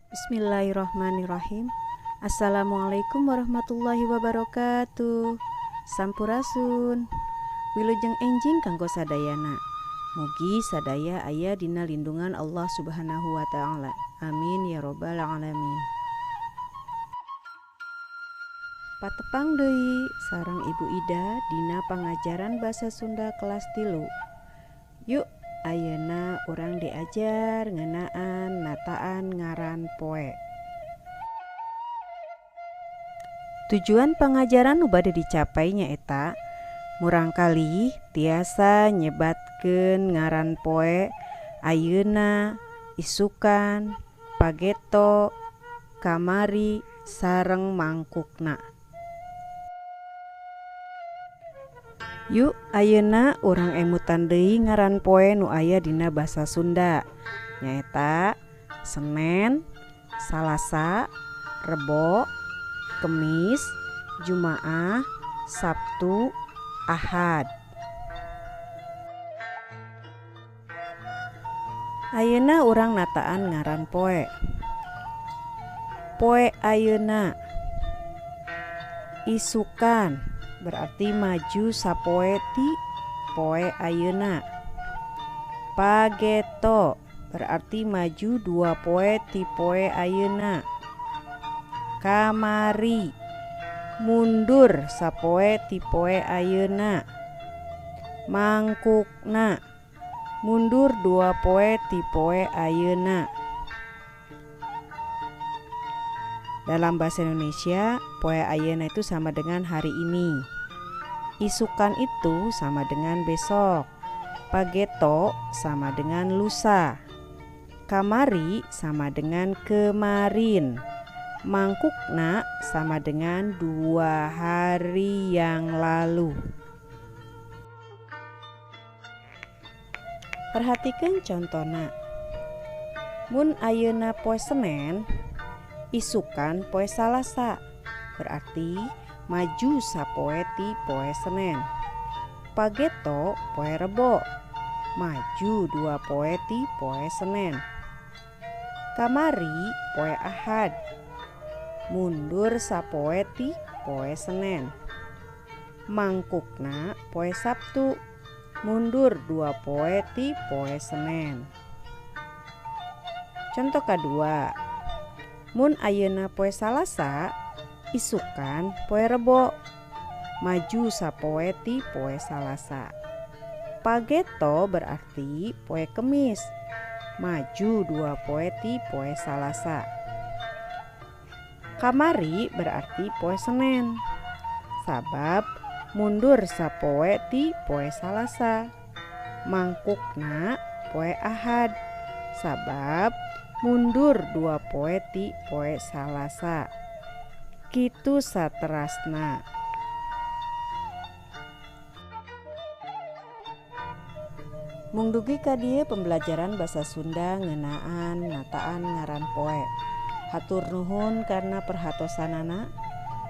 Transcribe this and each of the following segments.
Bismillahirrahmanirrahim. Assalamualaikum warahmatullahi wabarakatuh. Sampurasun. Wilujeng enjing kanggo sadayana. Mugi sadaya aya dina lindungan Allah Subhanahu wa taala. Amin ya robbal alamin. Patepang deui sareng Ibu Ida dina pangajaran basa Sunda kelas 3. Yuk ayeuna urang diajar ngeunaan nataan ngaran poe. Tujuan pengajaran nu bade dicapai nyaeta murangkali tiasa nyebatkeun ngaran poe ayeuna, isukan, pageto, kamari sareng mangkukna. Yuk ayeuna urang emutan deui ngaran poe nu aya dina basa Sunda. Nyaeta Senen, Salasa, Rebo, Kemis, Jumaah, Sabtu, Ahad. Ayeuna urang nataan ngaran poe. Poe ayeuna. Isukan berarti maju sapoe ti poe ayeuna. Pageto berarti maju 2 poe ti poe ayeuna. Kamari mundur sapoe ti poe ayeuna. Mangkukna mundur 2 poe ti poe ayeuna. Dalam bahasa Indonesia, poe ayeuna itu sama dengan hari ini. Isukan itu sama dengan besok. Pageto sama dengan lusa. Kamari sama dengan kemarin. Mangkukna sama dengan 2 hari yang lalu. Perhatikan contohna. Mun ayeuna poe Senen, isukan poe Salasa berarti maju sapoe ti poe Senen. Pageto poe Rebo maju 2 poe ti poe Senen. Kamari poe Ahad mundur sapoe ti poe Senen. Mangkukna poe Sabtu mundur 2 poe ti poe Senen. Contoh kedua, mun ayeuna poe Salasa, isukan poe Rebo maju sapoe ti poe Salasa. Pageto berarti poe Kemis maju 2 poe ti poe Salasa. Kamari berarti poe Senen sabab mundur sapoe ti poe Salasa. Mangkukna poe Ahad sabab mundur 2 poe ti poe Salasa. Kitu saterasna. Mung dugi ka dieu pembelajaran basa Sunda ngeunaan nataan ngaran poe. Hatur nuhun karena perhatosanana.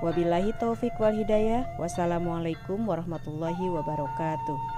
Wabillahi taufik wal hidayah. Wassalamualaikum warahmatullahi wabarakatuh.